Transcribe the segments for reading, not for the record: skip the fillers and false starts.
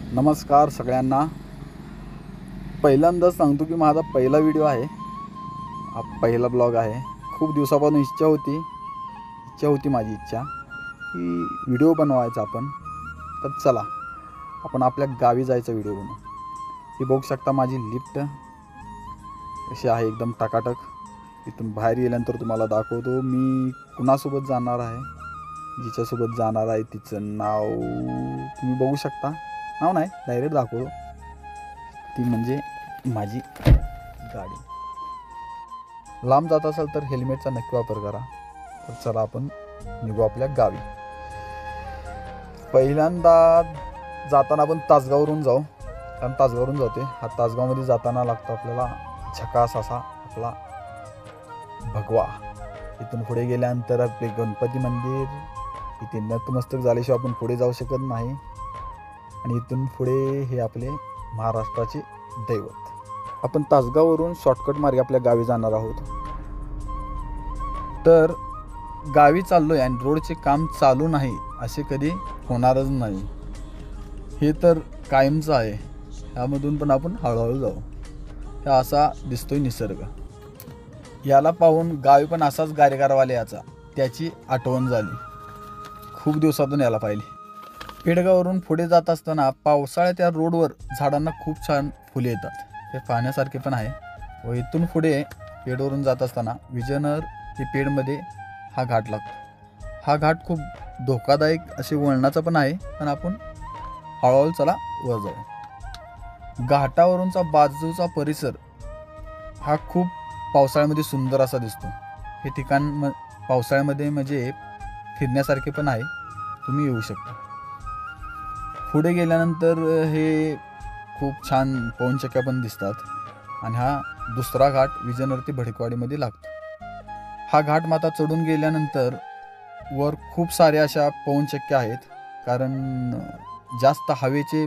नमस्कार सगळ्यांना। पहिल्यांदाच सांगतो की माझा पहिला व्हिडिओ आहे, हा पहिला ब्लॉग आहे। खूप दिवसापासून इच्छा होती माझी इच्छा की व्हिडिओ बनवायचा आपण। तर चला आपण आपल्या गावी जायचा व्हिडिओ बनवू। ही बघू शकता माझी लिफ्ट कशी आहे, एकदम टकाटक। इथून बाहेर गेल्यानंतर तुम्हाला दाखवतो मी कुणासोबत जाणार आहे। जिच्यासोबत जाणार आहे तिचं नाव तुम्ही बघू शकता। नाव नाही, डायरेक्ट दाखवतो। ती म्हणजे माझी गाडी। लांब जात असाल तर हेल्मेटचा नक्की वापर करा। तर चला आपण निघू आपल्या गावी। पहिल्यांदा जाताना आपण तासगाववरून जाऊ, कारण तासगाववरून जाते। हा तासगावमध्ये जाताना लागतो आपल्याला झकास असा आपला भगवा। इथून पुढे गेल्यानंतर आपले गणपती मंदिर, इथे नतमस्तक झाल्याशिवाय आपण पुढे जाऊ शकत नाही। आणि इथून पुढे हे आपले महाराष्ट्राचे दैवत। आपण तासगाववरून शॉर्टकट मार्गे आपल्या गावी जाणार आहोत। तर गावी चाललोय आणि रोडचे काम चालू नाही असे कधी होणारच नाही, हे तर कायमचं आहे। ह्यामधून पण आपण हळूहळू जाऊ। हा असा दिसतोय निसर्ग। याला पाहून गावी पण असाच गारेगारवाले याचा, त्याची आठवण झाली। खूप दिवसातून याला पाहिली। पेडगाववरून पुढे जात असताना पावसाळ्यात या रोडवर झाडांना खूप छान फुले येतात, हे पाहण्यासारखे पण आहे। व इथून पुढे पेडवरून जात असताना विजयनगर ते पेडमध्ये हा घाट लागतो। हा घाट खूप धोकादायक असे वळणाचा पण आहे, पण आपण हळूहळू चला वर जाऊ। घाटावरूनचा बाजूचा परिसर हा खूप पावसाळ्यामध्ये सुंदर असा दिसतो। हे ठिकाण पावसाळ्यामध्ये म्हणजे फिरण्यासारखे पण आहे, तुम्ही येऊ शकता। पुढे गेल्यानंतर हे खूप छान पवनचक्क्या पण दिसतात। आणि हा दुसरा घाट विजयनगर ते भडकवाडीमध्ये लागतो। हा घाट माता चढून गेल्यानंतर वर खूप साऱ्या अशा पवनचक्क्या आहेत, कारण जास्त हवेचे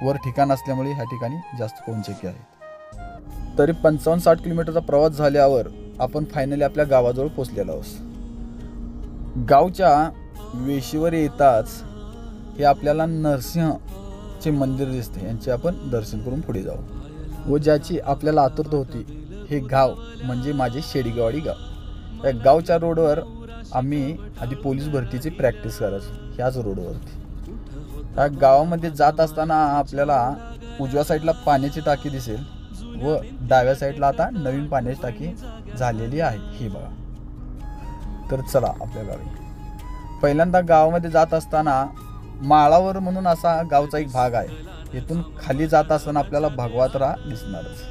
वर ठिकाण असल्यामुळे ह्या ठिकाणी जास्त पवनचक्क्या आहेत। तरी 55-60 किलोमीटरचा प्रवास झाल्यावर आपण फायनली आपल्या गावाजवळ पोहोचलेलो आहोत। गावच्या वेशीवर येताच हे आपल्याला नरसिंहचे मंदिर दिसते, यांचे आपण दर्शन करून पुढे जाऊ। व ज्याची आपल्याला आतुरता होती, हे गाव म्हणजे माझे शेडीगावाडी गाव। या गावच्या रोडवर आम्ही आधी पोलीस भरतीची प्रॅक्टिस करायचो, ह्याच रोडवरती। त्या गावामध्ये जात असताना आपल्याला उजव्या साईडला पाण्याची टाकी दिसेल व डाव्या साईडला आता नवीन पाण्याची टाकी झालेली आहे, ही बघा। तर चला आपल्या गावी। पहिल्यांदा गावामध्ये जात असताना माळावर म्हणून असा गावचा एक भाग आहे। इथून खाली जात असताना आपल्याला भगवात्रा दिसणारच।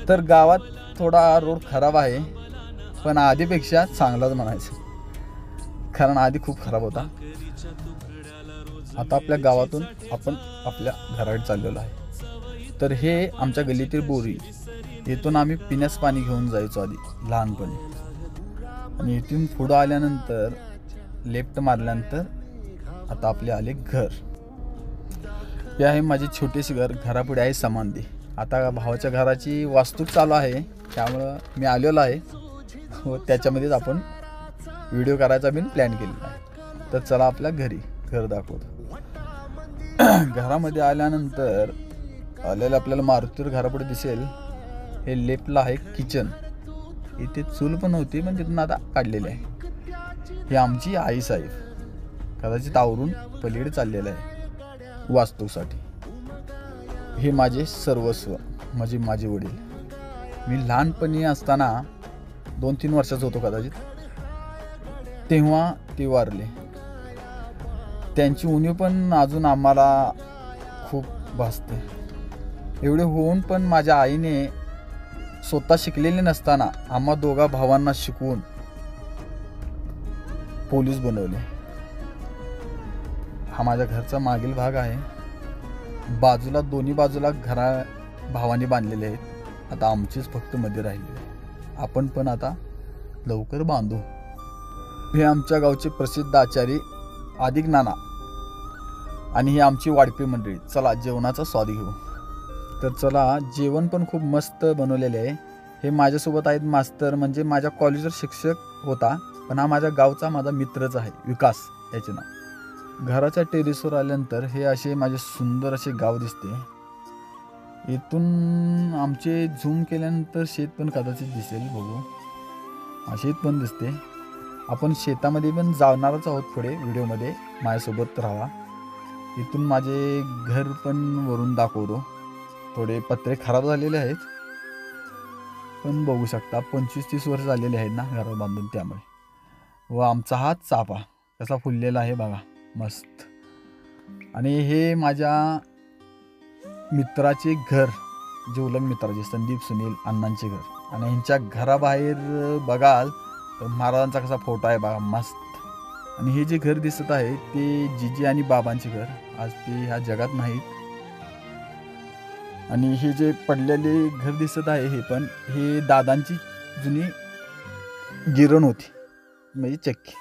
तर गावात थोडा रोड खराब आहे, पण आधीपेक्षा चांगलाच म्हणायचं, कारण आधी खूप खराब होता। आता आपल्या गावातून आपण आपल्या घराकडे चाललेलो आहे। तर हे आमच्या गल्लीतील बोरी, इथून आम्ही पिण्यास पाणी घेऊन जायचो आधी लहानपणी। आणि इथून पुढं आल्यानंतर लेफ्ट मारल्यानंतर आता आपले आले घर। हे आहे माझे छोटेसे घर, घरापुढे आहे समाधी। आता भावाच्या घराची वास्तूक चालू आहे, त्यामुळं मी आलेलो आहे व त्याच्यामध्येच आपण व्हिडिओ करायचा बिन प्लॅन केलेला आहे। तर चला आपल्या घर दाखवतो। घरामध्ये आल्यानंतर आपल्याला मारुतीवर घरापुढे दिसेल, हे लेफ्टला आहे किचन। इथे चूल पण होती, पण तिथून आता काढलेली आहे। ही आमची आई साहेब, कदाचित आवरून पलीकडे चाललेलं आहे वास्तूसाठी। हे माझे सर्वस्व म्हणजे माझे वडील। मी लहानपणी असताना 2-3 वर्षाचा होतो कदाचित, तेव्हा ते वारले। त्यांची उणीव पण अजून आम्हाला खूप भासते। एवढे होऊन पण माझ्या आईने स्वतः शिकलेले नसताना आम्हा दोघा भावांना शिकवून पोलीस बनवले। हा माझ्या घरचा मागील भाग आहे। बाजूला दोन्ही बाजूला घरा भावाने बांधलेले आहेत, आता आमचीच फक्त मध्ये राहिलेली आहे। आपण पण आता लवकर बांधू। हे आमच्या गावचे प्रसिद्ध आचारी आदिक नाना आणि ही आमची वाडपी मंडळी। चला जेवणाचा स्वाद घेऊ। तर चला, जेवण पण खूप मस्त बनवलेले आहे। हे माझ्यासोबत आहेत मास्तर, म्हणजे माझ्या कॉलेजवर शिक्षक होता, पण हा माझ्या गावचा माझा मित्रच आहे, विकास याचे नाव। घराच्या टेरेसवर आल्यानंतर हे असे माझे सुंदर असे गाव दिसते. इथून आमचे झूम केल्यानंतर शेत पण कदाचित दिसेल, बघू शेत पण दिसते. आपण शेतामध्ये पण जाणारच आहोत पुढे व्हिडिओमध्ये, माझ्यासोबत राहा. इथून माझे घर पण वरून दाखवतो. थोडे पत्रे खराब झालेले आहेत, पण बघू शकता 25-30 वर्ष झालेले आहेत ना घर बांधून, त्यामुळे. व आमचा हा चाफा कसा फुललेला आहे बघा, मस्त. आणि हे माझ्या मित्राचे घर, जिवलग मित्राचे संदीप सुनील अण्णांचे घर. आणि यांच्या घराबाहेर बघाल तर महाराजांचा कसा फोटो आहे बघा, मस्त. आणि हे जे घर दिसत आहे ते जिजी आणि बाबांचे घर, आज ते ह्या जगात नाहीत. आणि हे जे पडलेले घर दिसत आहे हे हे दादांची जुनी गिरण होती, म्हणजे चक्की.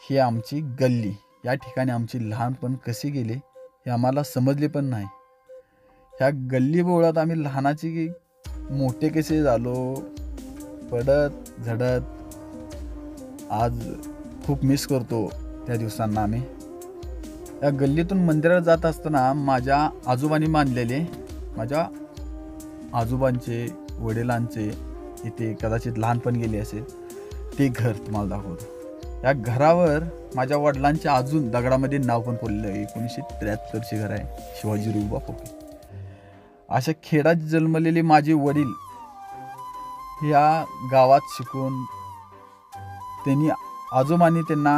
ही आमची गल्ली. या ठिकाणी आमची लहानपण कसे गेले हे आम्हाला समजले पण नाही. ह्या गल्ली बोळात आम्ही लहानाची मोठे कसे झालो, पडत झडत. आज खूप मिस करतो त्या दिवसांना आम्ही. या गल्लीतून मंदिरात जात असताना माझ्या आजोबांनी बांधलेले, माझ्या आजोबांचे वडिलांचे, इथे कदाचित लहानपण गेले असेल ते घर तुम्हाला दाखवतो. या घरावर माझ्या वडिलांचे अजून दगडामध्ये नाव पण पडलेलं आहे. 1973चे घर आहे, शिवाजी रुबा फोके. अशा खेड्यात जन्मलेले माझे वडील या गावात शिकून त्यांनी, आजोबांनी त्यांना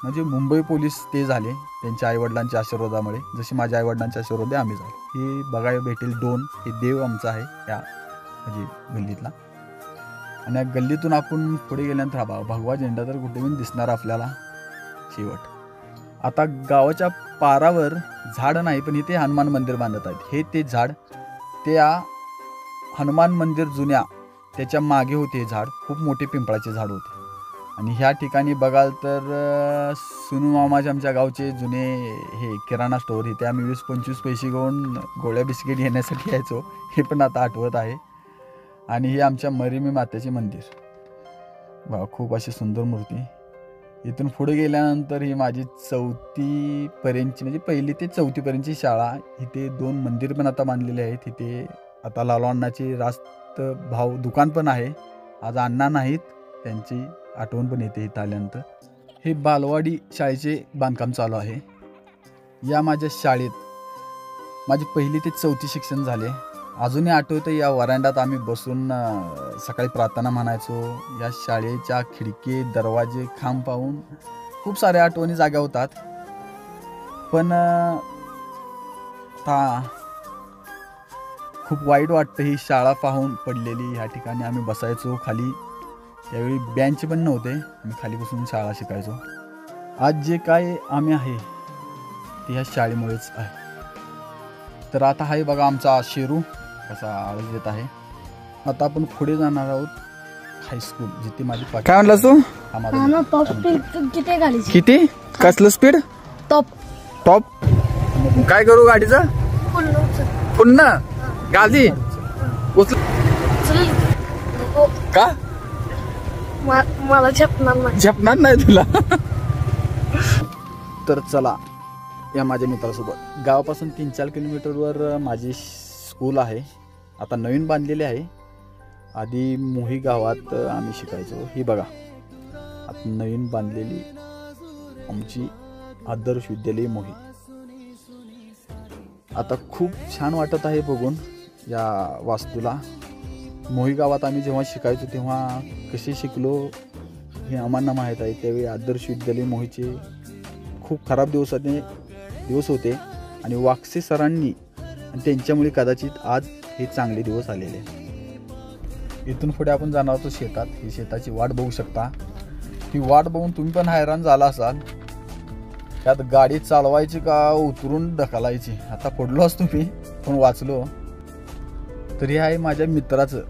म्हणजे मुंबई पोलीस ते झाले त्यांच्या आईवडिलांच्या आशीर्वादामुळे. जसे माझ्या आईवडिलांच्या आशीर्वाद आम्ही झालो. हे बघायला भेटेल 2 हे देव आमचा आहे या म्हणजे गल्लीतला. आणि या गल्लीतून आपण पुढे गेल्यानंतर हा भगवा झेंडा तर कुठे पण दिसणार आपल्याला शेवट. आता गावाच्या पारावर झाड नाही, पण इथे हनुमान मंदिर बांधत आहेत. हे ते झाड, ते हनुमान मंदिर जुन्या त्याच्या मागे होते. हे झाड खूप मोठे पिंपळाचे झाड होते. आणि ह्या ठिकाणी बघाल तर सुनू मामाचे आमच्या गावचे जुने हे किराणा स्टोअर, इथे आम्ही 20-25 पैसे घेऊन गोळ्या बिस्किट घेण्यासाठी यायचो, हे पण आता आठवत आहे. आणि हे आमच्या मरीमी मातेचे मंदिर बघा, खूप अशी सुंदर मूर्ती. इथून पुढे गेल्यानंतर ही माझी 4थी पर्यंतची म्हणजे 1ली ते 4थी पर्यंतची शाळा. इथे 2 मंदिर पण आता बांधलेले आहेत. इथे आता लालू अण्णाचे रास्त भाव दुकान पण आहे. आज अण्णा नाहीत, त्यांची आठवण पण येते इथं आल्यानंतर. हे बालवाडी शाळेचे बांधकाम चालू आहे. या माझ्या शाळेत माझी 1ली ते 4थी शिक्षण झाले. अजूनही आठवतं, या वरांड्यात आम्ही बसून सकाळी प्रार्थना म्हणायचो. या शाळेच्या खिडकी दरवाजे खांब पाहून खूप साऱ्या आठवणी जाग्या होतात. पण खूप वाईट वाटतं ही शाळा पाहून पडलेली. ह्या ठिकाणी आम्ही बसायचो खाली. त्यावेळी बेंच पण नव्हते, आम्ही खाली बसून शाळा शिकायचो. आज जे काय आम्ही आहे ते ह्या शाळेमुळेच आहे. तर आता आहे बघा आमचा शेरू कसा आवाज देत आहे. आता आपण पुढे जाणार आहोत हायस्कूल, जिथे माझी काय म्हणलास तू? किती कसलं स्पीड? टॉप. काय करू गाडीचं? पुन्हा गाडी का? मला झेपणार नाही तुला. तर चला या माझ्या मित्रासोबत. गावापासून 3-4 किलोमीटरवर माझी स्कूल आहे. आता नवीन बांधलेली आहे. आधी मोही गावात आम्ही शिकायचो. ही बघा आता नवीन बांधलेली आमची आदर्श विद्यालय मोही. आता खूप छान वाटत आहे बघून या वास्तूला. मोही गावात आम्ही जेव्हा शिकायचो तेव्हा कसे शिकलो हे आम्हाला माहीत आहे. त्यावेळी आदर्श विद्यालय मोहीचे खूप खराब दिवस होते आणि वाकसे सरांनी आणि त्यांच्यामुळे कदाचित आज हे चांगले दिवस आलेले. इथून पुढे आपण जाणार होतो शेतात. ही शेताची वाट बघू शकता. ती वाट बघून तुम्ही पण हैराण झाला असाल. त्यात गाडी चालवायची का उतरून ढकलायची. आता पडलो असतो मी पण वाचलो. तरी आहे माझ्या मित्राचं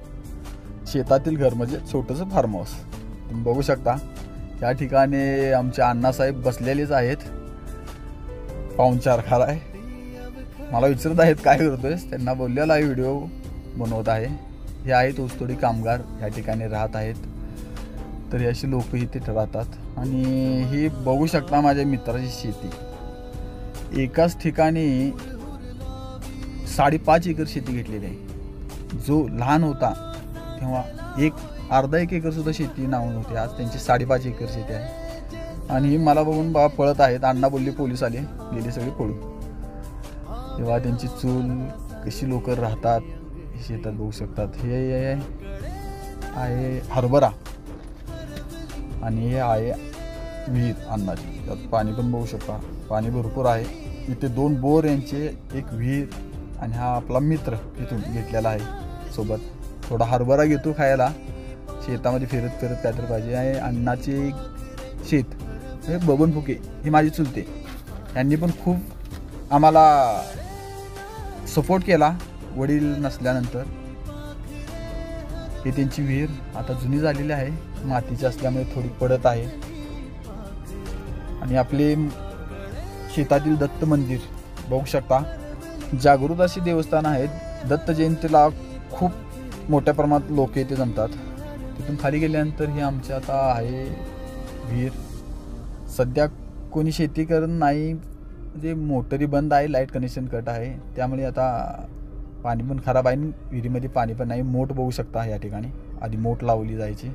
शेतातील घर, म्हणजे छोटंसं फार्म हाऊस. तुम्ही बघू शकता या ठिकाणी आमचे अण्णासाहेब बसलेलेच आहेत. पाहुणचार खाला आहे. मला विचारत आहेत काय करतोयस. त्यांना बोललेला आहे व्हिडिओ बनवत आहे. हे आहेत ऊसतोडी कामगार या ठिकाणी राहत आहेत. तर अशी लोक इथे राहतात। आणि ही बघू शकता माझ्या मित्राची शेती, एकाच ठिकाणी 5.5 एकर शेती घेतलेली आहे। जो लहान होता तेव्हा अर्धा एकर सुद्धा शेती नाव नव्हती, आज त्यांची 5.5 एकर शेती आहे। आणि मला बघून बाबा पळत आहेत, अण्णा बोलले पोलीस आले, गेले सगळे पळून। तेव्हा त्यांची चूल कशी लोक राहतात शेतात बघू शकतात। हे आहे हरभरा आणि हे आहे विहीर अन्नाची, त्यात पाणी पण बघू शकता, पाणी भरपूर आहे। इथे 2 बोर यांचे, एक विहीर, आणि हा आपला मित्र इथून घेतलेला आहे सोबत। थोडा हरभरा घेतो खायला, शेतामध्ये फिरत फिरत काहीतरी पाहिजे। आहे अण्णाचे शेत, हे बबन फुके, हे माझे चुलते, यांनी पण खूप आम्हाला सपोर्ट केला वडील नसल्यानंतर। ही त्यांची विहीर आता जुनी झालेली आहे, मातीची असल्यामुळे थोडी पडत आहे। आणि शेतातील दत्त मंदिर बघू शकता, जागृत अशी देवस्थान आहेत। दत्त जयंतीला खूप मोठ्या प्रमाणात लोक इथे जमतात। तिथून खाली गेल्यानंतर ही आमची आता आहे विहीर। सध्या कोणी शेती करत नाही, म्हणजे मोटरी बंद आहे, लाईट कनेक्शन कट आहे, त्यामुळे आता पाणी पण खराब आहे, विहिरीमध्ये पाणी पण नाही। मोठ बघू शकता या ठिकाणी, आधी मोठ लावली जायची।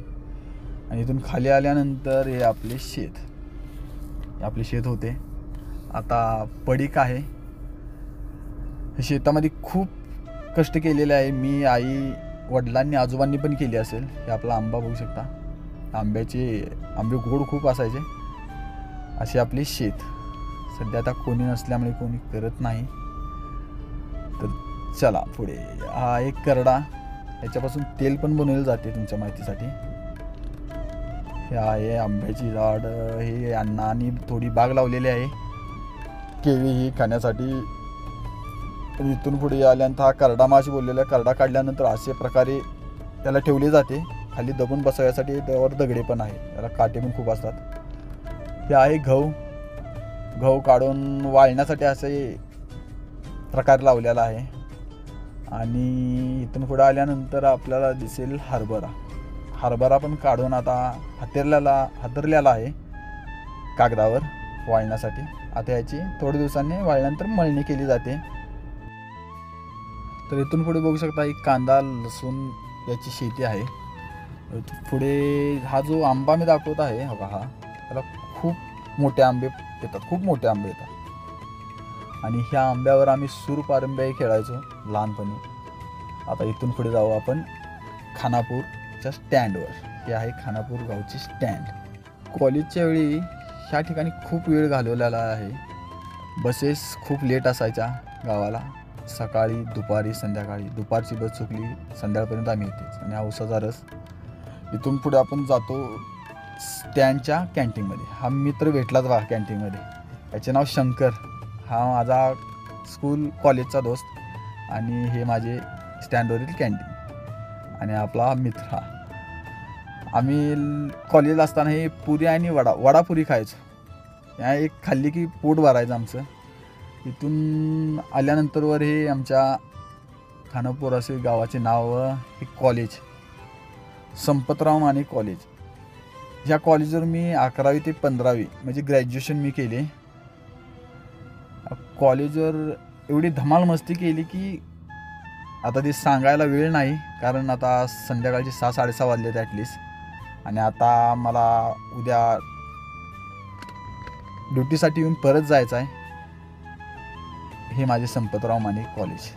आणि इथून खाली आल्यानंतर हे आपले शेत होते, आता पडीक आहे। शेतामध्ये खूप कष्ट केलेले आहे मी, आई, वडिलांनी, आजोबांनी पण केली असेल। हे आपला आंबा बघू शकता, आंबे गोड खूप असायचे। असे आपले शेत सध्या आता कोणी नसल्यामुळे कोणी करत नाही। तर चला पुढे, हा एक करडा, याच्यापासून तेल पण बनवले जाते तुमच्या माहितीसाठी। हे आहे आंब्याची झाड, हे अण्णांनी थोडी बाग लावलेली आहे, केळी ही खाण्यासाठी। इथून पुढे आल्यानंतर हा करडा, माशी बोललेला करडा काढल्यानंतर असे प्रकारे त्याला ठेवले जाते, खाली दबून बसवण्यासाठी। त्यावर दगडे पण आहे, त्याला काटे पण खूप असतात। हे आहे गहू काढून वाळण्यासाठी असे प्रकार लावलेला आहे। आणि इथून पुढे आल्यानंतर आपल्याला दिसेल हरभरा पण काढून आता हातरलेला आहे कागदावर वाळण्यासाठी। आता याची थोड्या दिवसांनी वाळल्यानंतर मळणी केली जाते। तर इथून पुढे बघू शकता एक कांदा, लसूण याची शेती आहे। पुढे हा जो आंबा मी दाखवत आहे, हा त्याला खूप मोठे आंबे येतात, आणि ह्या आंब्यावर आम्ही सूरपारंब्याही खेळायचो लहानपणी। आता इथून पुढे जाऊ आपण खानापूरच्या स्टँडवर। हे आहे खानापूर गावची स्टँड। कॉलेजच्या वेळी ह्या ठिकाणी खूप वेळ घालवलेला आहे, बसेस खूप लेट असायच्या गावाला, सकाळी, दुपारी, संध्याकाळी। दुपारची बस चुकली, संध्याकाळपर्यंत आम्ही येतेच। आणि औसाचा रस। इथून पुढे आपण जातो स्टँडच्या कॅन्टीनमध्ये। हा मित्र भेटलाच बा कॅन्टीनमध्ये, याचे नाव शंकर, हा माझा कॉलेजचा दोस्त, आणि हे माझे स्टँडवरील कॅन्टीन। आणि आपला मित्र, आम्ही कॉलेजला असताना हे पुरी आणि वडापुरी खायचो। या एक खाल्ली की पोट भरायचं आमचं। इथून आल्यानंतर हे आमच्या खानापूर असे गावाचे नाव, हे कॉलेज संपतराव माने कॉलेज। ह्या कॉलेजवर मी 11वी ते 15वी म्हणजे ग्रॅज्युएशन मी केले। कॉलेजवर एवढी धमाल मस्ती केली की आता ते सांगायला वेळ नाही, कारण आता संध्याकाळचे 6-6:30 वाजलेत ॲटलिस्ट। आणि आता मला उद्या ड्युटीसाठी येऊन परत जायचं आहे। हे माझे संपतराव माने कॉलेज।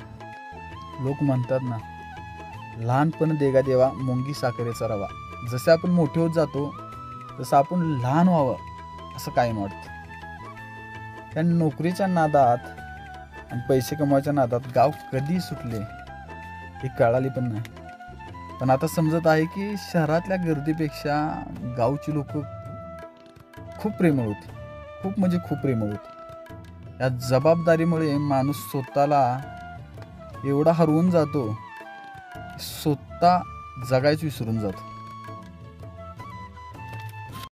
लोक म्हणतात ना, लहानपण देगा देवा मुंगी साखरेचा रवा। जसे आपण मोठे होत जातो तसं आपण लहान व्हावं असं कायम वाटतं। त्या नोकरीच्या नादात आणि पैसे कमवायच्या नादात गाव कधी सुटले हे कळाली पण नाही। पण आता समजत आहे की शहरातल्या गर्दीपेक्षा गावची लोक खूप प्रेमळ होती, खूप म्हणजे खूप प्रेमळ होती। या जबाबदारीमुळे माणूस स्वतःला एवढा हरवून जातो, स्वतः जगायचं विसरून जातो।